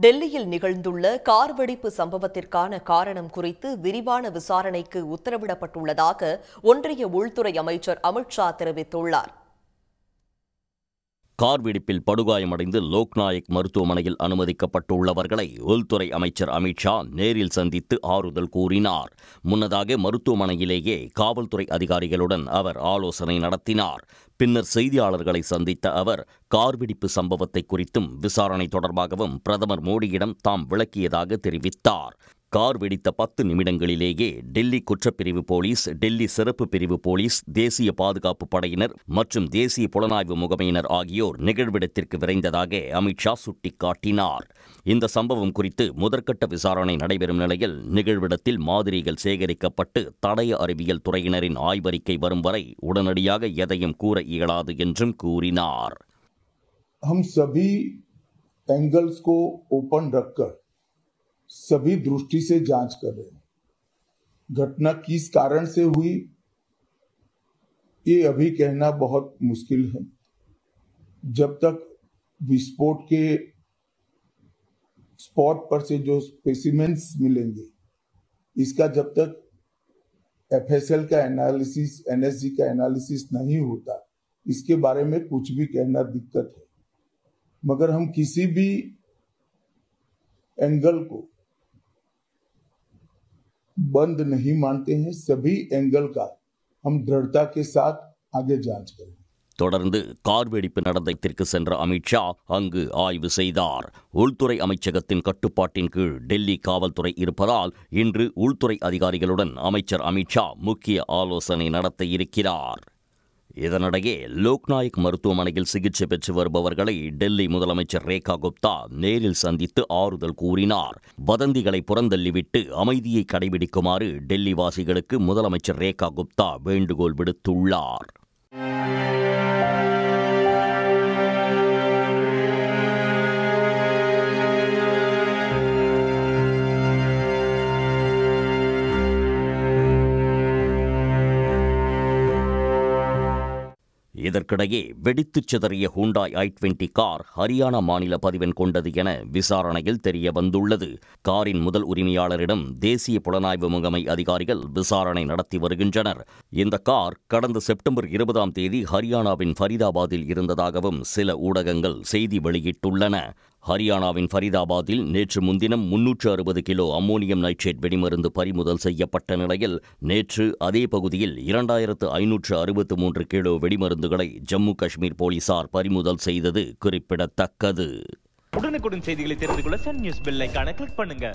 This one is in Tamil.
டெல்லியில் நிகழ்ந்துள்ள கார் வெடிப்பு சம்பவத்திற்கான காரணம் குறித்து விரிவான விசாரணைக்கு உத்தரவிடப்பட்டுள்ளதாக ஒன்றிய உள்துறை அமைச்சர் அமித் ஷா தெரிவித்துள்ளார். கார் வெடிப்பில் படுகாயமடைந்து லோக்நாயக் மருத்துவமனையில் அனுமதிக்கப்பட்டுள்ளவர்களை உள்துறை அமைச்சர் அமித் ஷா நேரில் சந்தித்து ஆறுதல் கூறினார். முன்னதாக மருத்துவமனையிலேயே காவல்துறை அதிகாரிகளுடன் அவர் ஆலோசனை நடத்தினார். பின்னர் செய்தியாளர்களை சந்தித்த அவர் கார் வெடிப்பு சம்பவத்தை குறித்தும் விசாரணை தொடர்பாகவும் பிரதமர் மோடியிடம் தாம் விளக்கியதாக தெரிவித்தார். கார் வெடித்த 10 நிமிடங்களிலேயே டெல்லி குற்றப்பிரிவு போலீஸ், டெல்லி சிறப்பு பிரிவு போலீஸ், தேசிய பாதுகாப்பு படையினர் மற்றும் தேசிய புலனாய்வு முகமையினர் ஆகியோர் நிகழ்விடத்திற்கு விரைந்ததாக அமித் ஷா சுட்டிக்காட்டினார். இந்த சம்பவம் குறித்து முதற்கட்ட விசாரணை நடைபெறும் நிலையில் நிகழ்விடத்தில் மாதிரிகள் சேகரிக்கப்பட்டு தடய அறிவியல் துறையினரின் ஆய்வறிக்கை வரும் வரை உடனடியாக எதையும் கூற இயலாது என்றும் கூறினார். हम सभी एंगल्स को ओपन रखकर सभी दृष्टि से जांच कर रहे हैं. घटना किस कारण से हुई ये अभी कहना बहुत मुश्किल है. जब तक विस्फोट के स्पॉट पर से जो स्पेसिमेंस मिलेंगे, इसका जब तक एफएसएल का एनालिसिस, एनएसजी का एनालिसिस नहीं होता, इसके बारे में कुछ भी कहना दिक्कत है. मगर हम किसी भी एंगल को बंद नहीं मानते हैं. सभी एंगल का हम दृढ़ता के साथ आगे जांच करें. தொடர்ந்து கார் வெடிப்பு நடந்த இடத்திற்கு சென்ற அமித் ஷா அங்கு ஆய்வு செய்தார். உள்துறை அமைச்சகத்தின் கட்டுப்பாட்டின் கீழ் டெல்லி காவல்துறை இருப்பதால் இன்று உள்துறை அதிகாரிகளுடன் அமைச்சர் அமித் ஷா முக்கிய ஆலோசனை நடத்த இருக்கிறார். இதனிடையே லோக்நாயக் மருத்துவமனையில் சிகிச்சை பெற்று வருபவர்களை டெல்லி முதலமைச்சர் ரேகா குப்தா நேரில் சந்தித்து ஆறுதல் கூறினார். வதந்திகளை புறந்தள்ளிவிட்டு அமைதியை கடைபிடிக்குமாறு டெல்லி வாசிகளுக்கு முதலமைச்சர் ரேகா குப்தா வேண்டுகோள் விடுத்துள்ளார். இதற்கிடையே வெடித்துச் சிதறிய ஹூண்டாய் i20 கார் ஹரியானா மாநில பதிவெண் கொண்டது என விசாரணையில் தெரிய வந்துள்ளது. காரின் முதல் உரிமையாளரிடம் தேசிய புலனாய்வு முகமை அதிகாரிகள் விசாரணை நடத்தி வருகின்றனர். இந்த கார் கடந்த செப்டம்பர் 20ஆம் தேதி ஹரியானாவின் ஃபரிதாபாத்தில் இருந்ததாகவும் சில ஊடகங்கள் செய்தி வெளியிட்டுள்ளன. ஹரியானாவின் ஃபரிதாபாத்தில் நேற்று முன்தினம் 360 கிலோ அம்மோனியம் நைட்ரேட் வெடிமருந்து பறிமுதல் செய்யப்பட்ட நிலையில் நேற்று அதே பகுதியில் 2563 கிலோ வெடிமருந்துகளை ஜம்மு காஷ்மீர் போலீசார் பறிமுதல் செய்தது குறிப்பிடத்தக்கது. உடனுக்குடன் செய்திகளை தெரிந்து கொள்ள சன் நியூஸ் பெல் ஐகானை கிளிக் பண்ணுங்க.